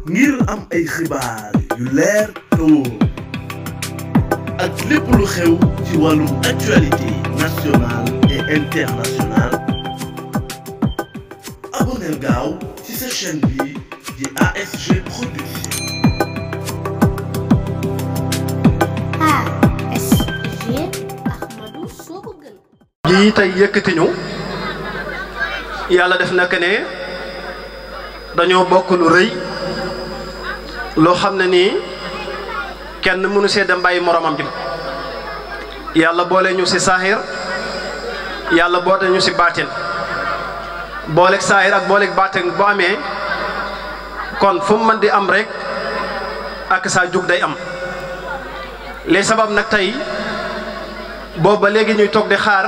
ngir am ay xibaar yu leer te wóor ak lépp lu xew ci wàllum actualité nationale et internationale abonneel gaaw ci sa chaîne bi di ASG Production. ASG Ahmadou soo ko gën. lii tey yëkkati ñu yàlla def na ne dañoo bokk lu rëy loo xam ne nii kenn mënu see dem bàyyi moromam jëm yàlla boole ñu si saahir yàlla boole ñu si baatin booleeg saahir ak booleeg baatin bu amee kon fu mu mën di am rek ak saa jug day am les sabab nag tey boobu ba léegi ñuy toog di xaar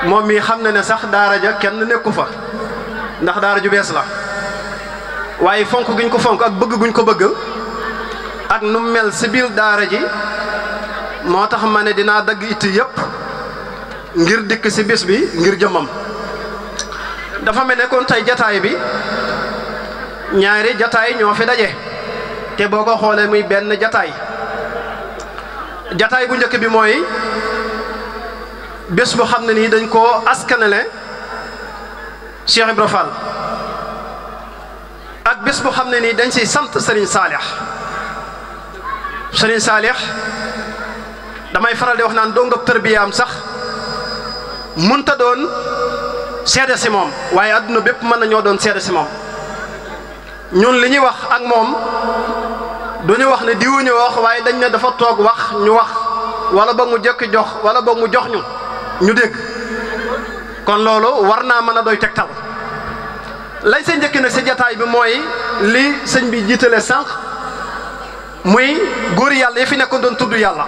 moom mi xam na ne sax daara ja kenn nekku fa ndax daara ju bees la waaye fonk guñ ko fonk ak bëgg guñ ko bëgg ak nu mel si biir daara ji moo tax ma ne dinaa dagg itti yépp ngir dikk si bis bi ngir jëmmam dafa mel ne kon tey jataay bi ñaari jataay ñoo fi daje te boo ko xoolee muy benn jataay bu njëkk bi mooy bés bu xam ne nii dañ koo askanale Cheikh Ibra Fall ak bés bu xam ne nii dañ siy sant Serigne Saalix damay faral di wax naan dongab tërbiyaam sax munta doon seede si moom waaye adduna bépp mën na ñoo doon seede si moom ñun li ñuy wax ak moom du ñu wax ne diwu ñu wax waaye dañ ne dafa toog wax ñu wax wala boog mu jëkk jox wala boog mu jox ñu dégg kon loolu war naa mën a doy tegtal lay sa njëkk nag si jataay bi mooy li sëñ bi jiitale sànq muy góori yàlla yi fi nekkoon doon tudd yàlla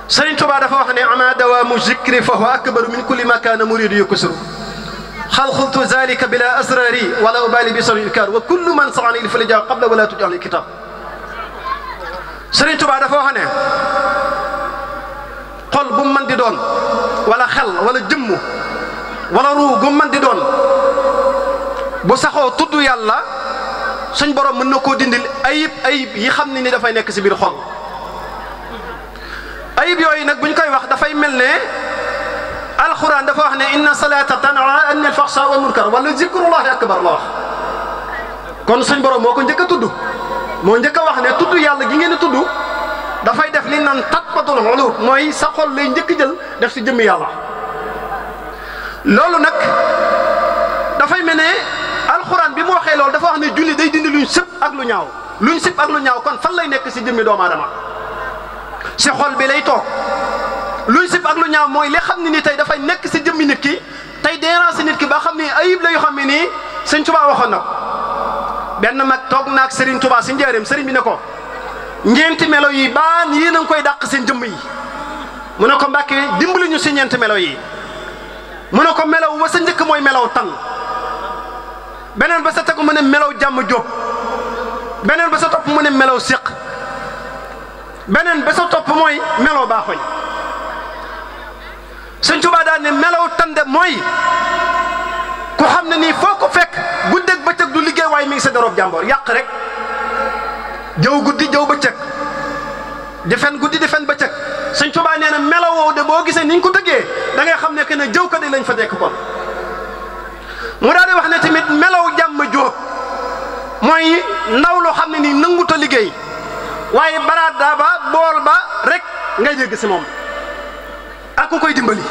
Sëriñ Tuubaa dafa wax ne ama dawaamu zikri fa huwa akbaru min kulli ma kaana muridu yuksiru xalxultu zalika bila asrari wala ubali bi sori ilkaar wa kullu man saani il fali jaaw qabla wala tujax li kitab Sëriñ Tuubaa dafa wax ne xol bu mën di doon wala xel wala jëmm wala ruu gu mën di doon bu saxoo tudd yàlla suñ borom mën na koo dindil ayib yi xam ne ni dafay nekk si biir xol ayib yooyu nag bu ñu koy wax dafay mel ne alxuraan dafa wax ne inna salaata tanhaa anil fahshaa wal munkar wala zikrullahi akbar la wax kon suñ borom moo ko njëkk a tudd moo njëkk a wax ne tudd yàlla gi ngeen di tudd dafay def li naan tatmatul xuluub mooy sa xol lay njëkk jël def si jëmmi yàlla loolu nag dafay mel ne alxuraan bi mu waxee loolu dafa wax ne julli day dindi luñ sib ak lu ñaaw kon fan lay nekk si jëmmi doomu aadama si xol bi lay toog luñ sib ak lu ñaaw mooy li xam ne ni tey dafay nekk si jëmmi nit ki tey dérange nit ki ba xam ne ayib la yoo xam ne nii sëñ Tuubaa waxoon na benn mag toog naag Serigne Touba si njëriñ Serigne bi ne ko ñeenti melo yi baan yéen a ngi koy dàq seen jëmm yi mu ne ko Mbàkke dimbali ñu si ñeenti melo yi mu ne ko melaw wa sa njëkk mooy melaw tan beneen ba sa tegu mu ne melaw jàmm jóob beneen ba sa topp mu ne melaw séq beneen ba sa topp mooy melaw baaxoñ sëñ Tuubaa daal ne melaw tan de mooy ku xam ne nii foo ko fekk guddeeg bëccëg du liggéey waaye mi ngi sa dorob jàmboor yàq rek jëw guddi jëw bëccëg di fen guddi di fen bëccëg sëñ Tuubaa nee na melaw woowu de boo gisee niñ ko tëggee da ngay xam ne que ne jëw kat yi lañ fa nekk kon mu daal di wax ne tamit melaw jàmm jóob mooy ndaw loo xam ne nii nangut a liggéey waaye baraada ba bool ba rek ngay dégg si moom ak ku koy dimbali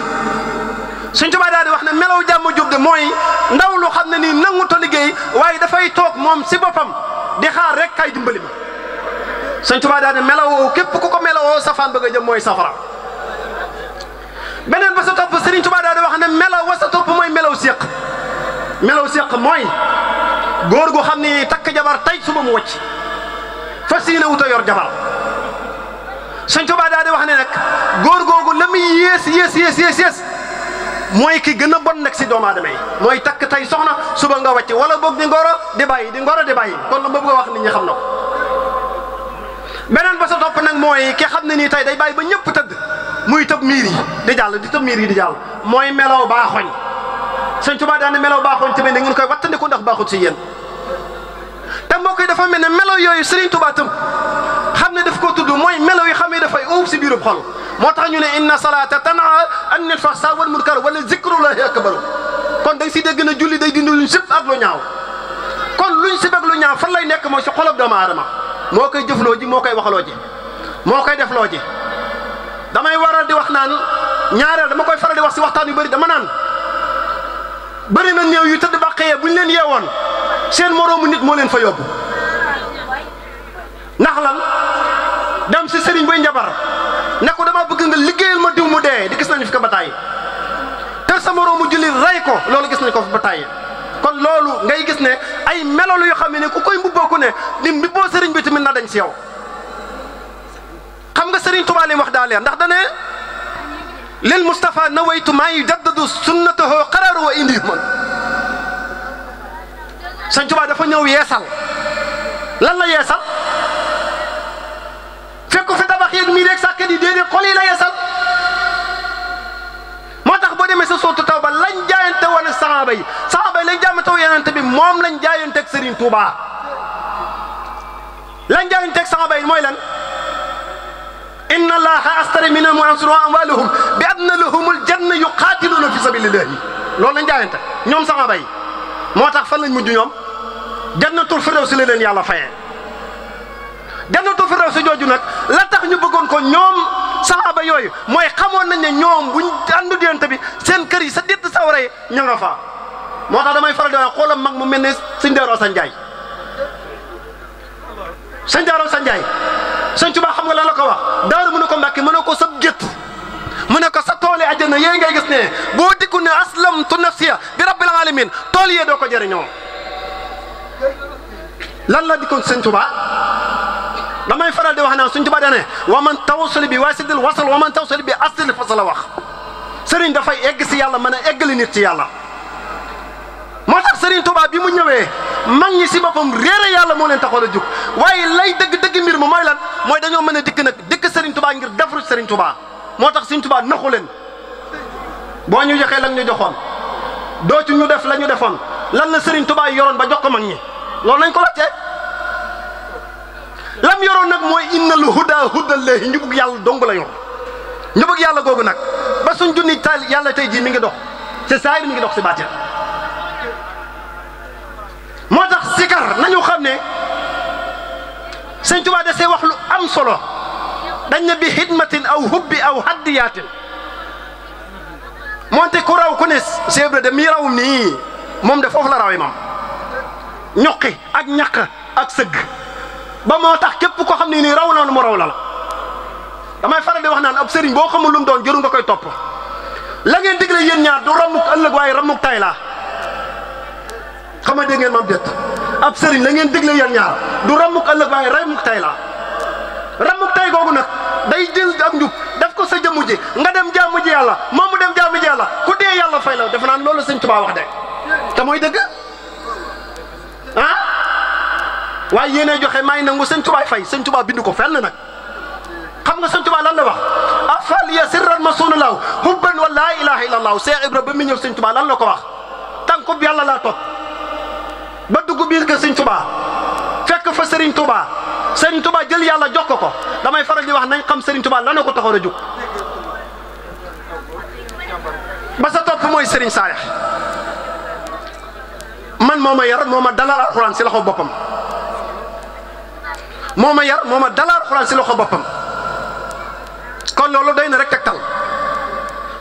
Sëñ Tuubaa daal di wax ne melaw jàmm jóob de mooy ndaw loo xam ne nii nangut a liggéey waaye dafay toog moom si boppam di xaar rek kay dimbali ma Sëñ Tuubaa daal ne melawoo képp ku ko melawoo safaan ba nga jëm mooy safara beneen ba sa topp Sëriñ Tuubaa daal di wax ne melaw wa sa topp mooy melaw séq mooy góor gu xam ni takk jabar tey suba mu wàcc fas yéene wut a yor jabar Sëñ Tuubaa daal di wax ne nag góor googu la muy yées mooy ki gën a bon nag si doomu aadama yi mooy takk tey soxna suba nga wàcc wala boog di ngoro di bàyyi kon la ma bëgg a wax nit ñi xam na ko beneen ba sa topp nag mooy ki xam ne nii tey day bàyyi ba ñëpp tëdd muy tëb miir yi di jàll di tëb miir yi di jàll mooy melaw baaxoñ Sëñ Tuubaa daan ne melaw baaxoñ tamit da ngeen koy wattandiku ndax baaxut si yéen bi dafa mel ne melo yooyu Serigne Touba tam xam ne daf ko tudd mooy melo yi xam ne dafay uuf si biirub xol moo tax ñu ne inna salaata tanha anil fahsaa'i wal munkar wala zikrullahi akbar kon da nga si dégg na julli day dindi luñ sib ak lu ñaaw kon luñ sib ak lu ñaaw fan lay nekk mooy si xolob doomu aadama moo koy jëfloo ji moo koy waxaloo ji moo koy defloo ji damay waral di wax naan ñaareel dama koy faral di wax si waxtaan yu bëri dama naan bëri na néew yu tëdd bàqee bu ñu leen yeewoon seen moroomu nit moo leen fa yóbbu ndax lan dem si sëriñ bay njabar ne ko dama bëgg nga liggéeyal ma diw mu dee di gis nañu fi ko bataay te sa moroomu julli rey ko loolu gis nañ ko fi bataay kon loolu ngay gis ne ay melolu yoo xam ne ku koy mbubboo ku ne di mbubboo sëriñ bi tamit na dañ si yow xam nga sëriñ Tuubaa li wax daa leer ndax dane lil Mustafa nawaytu maa yujaddadu sunnatahu qaraaru wa indi man sëriñ Tuubaa dafa ñëw yeesal lan la yeesal fekk fi tabax yeeg mii rek sàkket yi déedéet xol yi la yeesal moo tax boo demee sa sootu Tawba lañ jaayante woon ak saxaaba yi lañ jaayante woon yonent bi moom lañ jaayante ak Serigne Touba lañ jaayante ak saxaaba yi mooy lan inna allaha astara min al-mu'minina wa amwalahum bi anna lahumul janna yuqatiluna fi sabilillahi loolu lañ jaayante ñoom saxaaba yi moo tax fan lañ mujj ñoom jannatul firdawsi la leen yàlla fayee jannatul firdawsi jooju nag la tax ñu bëggoon ko ñoom saxaaba yooyu mooy xamoon nañ ne ñoom buñ àndu diante bi seen kër yi sa détt sawara yi ña nga fa moo tax damay faral di wax xoolam mag mu mel ne sëñ Daaru Asan Njaay sëñ Daaru Asan Njaay sëñ Tuubaa xam nga lan la ko wax daaru mu ne ko Mbàkke mu ne ko sab gétt mu ne ko sa tool yi àjjana yéen ngay gis ne boo dikku ne aslamtu nafsiya bi rabbil alamin tool yee doo ko jëriñoo lan la dikkoon sëñ Tuubaa damay faral di wax naan sëñ Tuubaa dane wa man tawassul bi waasidil wasal wa man tawassul bi asdil fasal wax sëriñ dafay egg si yàlla mën a eggali nit ci yàlla moo tax sëriñ Tuubaa bi mu ñëwee mag ñi si boppam réere yàlla moo leen taxoon a jóg waaye lay dëgg mbir ma mooy lan mooy dañoo mën a dikk sëriñ Tuubaa ngir defaru sëriñ Tuubaa moo tax sëriñ Tuubaa naxu leen boo ñu joxee lan ñu joxoon doo ci ñu def la ñu defoon lan la sëriñ Tuubaa yoroon ba jox ko mag ñi loolu nañ ko laajte lam yoroon nag mooy innal huda hudallahi njubug yàlla dong la yor njubug yàlla googu nag ba suñ junni taal yàlla tey jii mi ngi dox ci saayir mi ngi dox si baatin moo tax sikar nañu xam ne sëñ Tuubaa dasee wax lu am solo dañ ne bi xidmatin aw hubbi aw haddiyaatin moonte ku raw ku ne seebre de mi raw nii moom de foofu la raw imam ñoqi ak ñaq ak sëgg ba moo tax képp ko xam ne nii raw noonu mu raw la damay faral di wax naan ab sëriñ boo xamul lu mu doon jëru nga koy topp la ngeen digle yéen ñaar du rammuk ëllëg waaye rammuk tay la xam nga dégg ngeen maam déet ab sëriñ la ngeen digle yéen ñaar du rammuk ëllëg waaye rammuk tay la rammuk tay googu nag day jël ak njub def ko sa jëmmu ji nga dem jaamu ji yàlla moom mu dem jaamu ji yàlla ku dee yàlla fay la defe naan loolu sëñ Tuubaa wax de te mooy dëgg ah waaye yéenay joxe may nangu sëñ Tuubaa fay sëñ Tuubaa bind ko fenn nag xam nga sëñ Tuubaa lan la wax afal ya sirran masunulaaw hubban wa laa ilaha illa allah Seex Ibra ba mu ñëw sëñ Tuubaa lan la ko wax tànkub yàlla laa topp ba dugg biir ka sëñ Tuubaa fekk fa Sëriñ Tuubaa Sëriñ Tuubaa jël yàlla jox ko damay faral di wax nañ xam Sëriñ Tuubaa lan ko taxoon a jóg ba sa topp mooy Sëriñ Saalix man moo ma yar moo ma dalal alxuraan si loxo boppam moo ma yar moo ma dalal alxuraan si loxo boppam kon loolu doy na rek tegtal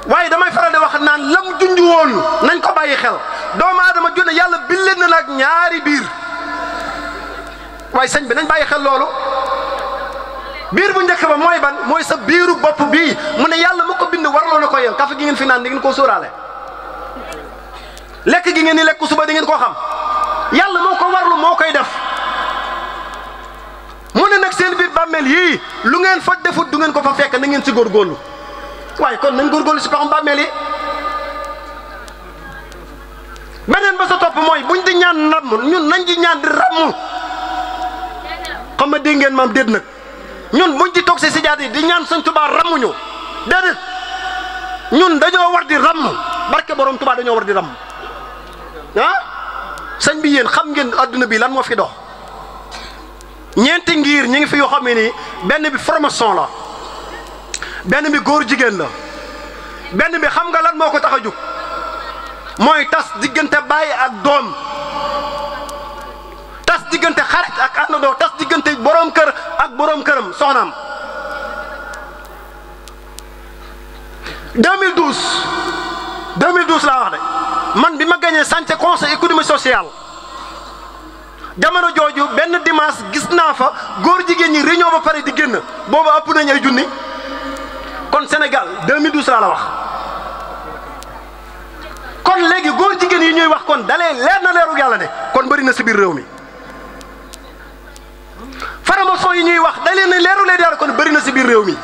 waaye damay faral di wax naan lam junj woon nañ ko bàyyi xel doomu aadama junne yàlla bille na nag ñaari biir waaye sëñ bi nañ bàyyi xel loolu biir bu njëkk ba mooy ban mooy sa biiru bopp bii mu ne yàlla mu ko bind warloo na ko yéen kafe gi ngeen fi naan di ngeen koo sóoraale lekk gi ngeen ni lekk suba di ngeen koo xam yàlla moo ko warlu moo koy def mu ne nag seen biir bàmmeel yii lu ngeen fa defut du ngeen ko fa fekk na ngeen si góorgóorlu waaye kon nañ góorgóorlu si paxam bàmmeel yi beneen ba sa topp mooy buñ di ñaan ramm ñun nañ di ñaan di ramm xam nga dégg ngeen maam déet nag ñun buñ di toog si sijaat yi di ñaan sëñ Tuubaa rammuñu déedéet ñun dañoo war di ramm barke borom Tuubaa dañoo war di ramm ah sëñ bi yéen xam ngeen adduna bi lan moo fi dox ñeenti ngir ñi ngi fi yoo xam ne nii benn bi formation la benn bi góor jigéen la benn bi xam nga lan moo ko tax a jóg mooy tas diggante baay ak doom tas diggante xarit ak àndandoo tas diggante borom kër ak borom këram soxnaam 2012 laa wax de man bi ma gagné santé conseil économique social jamono jooju benn dimanche gis naa fa góor jigéen ñi réunion ba pare di génn boobu ëpp nañ ay junni kon Sénégal 2012 laa la wax kon léegi góor jigéen yi ñuy wax kon dalee leer na leeru yàlla ne kon bëri na si biir réew mi formation yi ñuy wax dalee na leeru leen yàlla kon bëri na si biir réew mi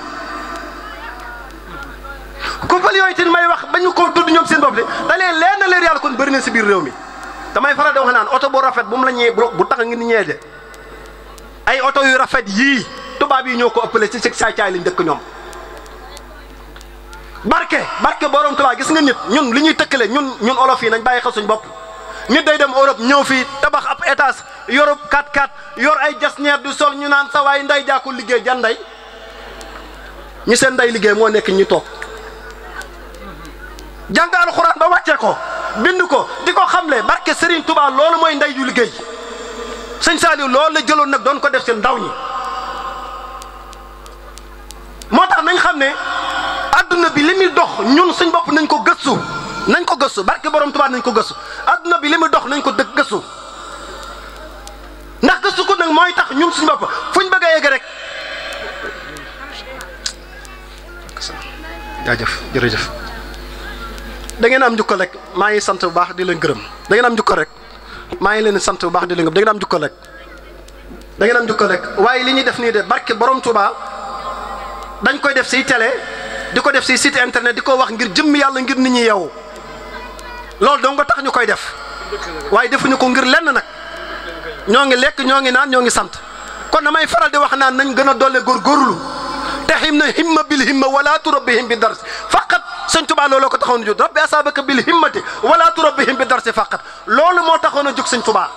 kumpal yooyu tin may wax ba ñu ko tudd ñoom seen bopp de dalee leer na leer yàlla kon bëri na si biir réew mi damay faral di wax naan oto bu rafet bu mu la ñëwee bu tax ngi ni ñee de ay oto yu rafet yii tubaab yi ñoo ko ëppale ci saay-caay lañ dëkk ñoom barke borom Tuubaa gis nga nit ñun li ñuy tëkkale ñun olof yi nañ bàyyi xel suñ bopp nit day dem Europe ñëw fii tabax ab étage Europe 4x4 yor ay jasneer du sol ñu naan sa waay nday jàkkul liggéey jan nday ñi seen nday liggéey moo nekk ñi toog jàng alxuraan ba wàccee ko bind ko di ko xamle barke Serigne Touba loolu mooy nday ju liggéey sëñ Saliou loolu la jëloon nag doon ko def seen ndaw ñi moo tax nañ xam ne adduna bi li muy dox ñun suñ bopp nañ ko gëstu barke borom Touba nañ ko gëstu adduna bi li muy dox nañ ko dëgg gëstu ndax gëstu ko nag mooy tax ñun suñ bopp fuñ bëgg a yegg rek. jaajëf jërëjëf. da ngeen am njukkal rek maa ngi sant bu baax di leen gërëm da ngeen am njukkal rek maa ngi leen sant bu baax di leen gërëm da ngeen am njukkal rek waaye li ñuy def nii de barke borom Touba dañ koy def si télé di ko def si site internet di ko wax ngir jëmm yàlla ngir nit ñi yow loolu dong nga tax ñu koy def waaye defuñu ko ngir lenn nag ñoo ngi lekk ñoo ngi naan ñoo ngi sant kon damay faral di wax naan nañ gën a doole góorgóorlu te himma bil himma wala turabbihim bi dars faqat sëñ Tuubaa looloo ko taxoon a jóg rabbi asaabaka bil himmati wala turabbihim bi darsi faqat loolu moo taxoon a jóg sëñ Tuubaa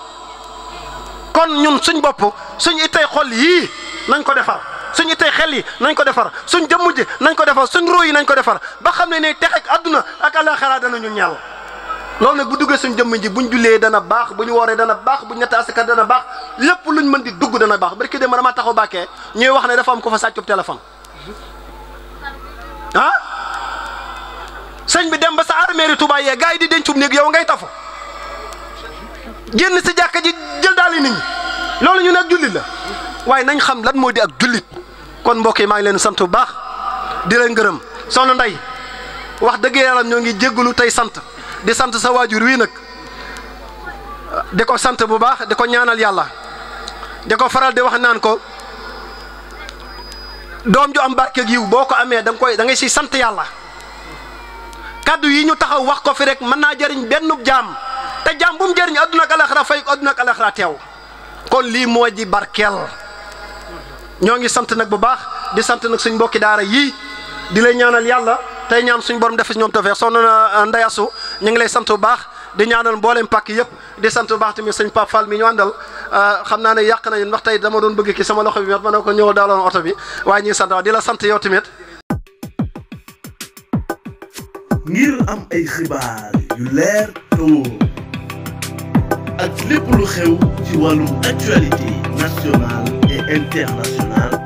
kon ñun suñ bopp suñ itay xol yii nañ ko defar suñ itay xel yi nañ ko defar suñ jëmm ji nañ ko defar suñ ruu yi nañ ko defar ba xam ne ne tex ak adduna ak àllaaxira danañu ñeel loolu nag bu duggee suñ jëmm ji buñ jullee dana baax bu ñu wooree dana baax bu ñu ñetti asaka dana baax lépp luñ mën di dugg dana baax barki de man dama taxaw bàkkee ñuy wax ne dafa am ko fa sàccub téléphone ah sëñ bi dem ba sa armeeri Touba yee gars yi di dencum néeg yow ngay tafu génn si jàkka ji jël daal nit ñi loolu ñu ne ak jullit la waaye nañ xam lan moo di ak jullit kon mbokk yi maa ngi leen sant bu baax di leen gërëm soxna Ndey wax dëgg yàlla ñoo ngi jéggalu tey sant di sant sa waajur wii nag di ko sant bu baax di ko ñaanal yàlla di ko faral di wax naan ko doom ju am barke yiw boo ko amee da ngay si sant yàlla kaddu yi ñu taxaw wax ko fi rek mën naa jëriñ benn jaam te jaam bu mu jëriñ adduna ak alaxira fay adduna ak alaxira teew kon lii moo di barkeel ñoo ngi sant nag bu baax di sant nag suñ mbokki daara yii di lay ñaanal yàlla tey ñaan suñ borom def si ñoom tawfeex soxna Ndeye Assou ñu ngi lay sant bu baax di ñaanal mboolem pàkk yëpp di sant bu baax tamit sëñ Pape Fall mi ñu àndal xam naa ne yàq nañu ndax tey dama doon bëgg ki sama loxo bi ma ne ko ñëw daaloon oto bi waaye ñu ngi sant di la sant yow tamit. ngir am ay xibaar yu leer te wóor ak lépp lu xew ci wàllum actualité nationale et internationale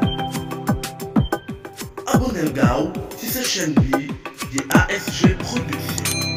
abonneel gaaw ci sa chaîne bi di ASG Production.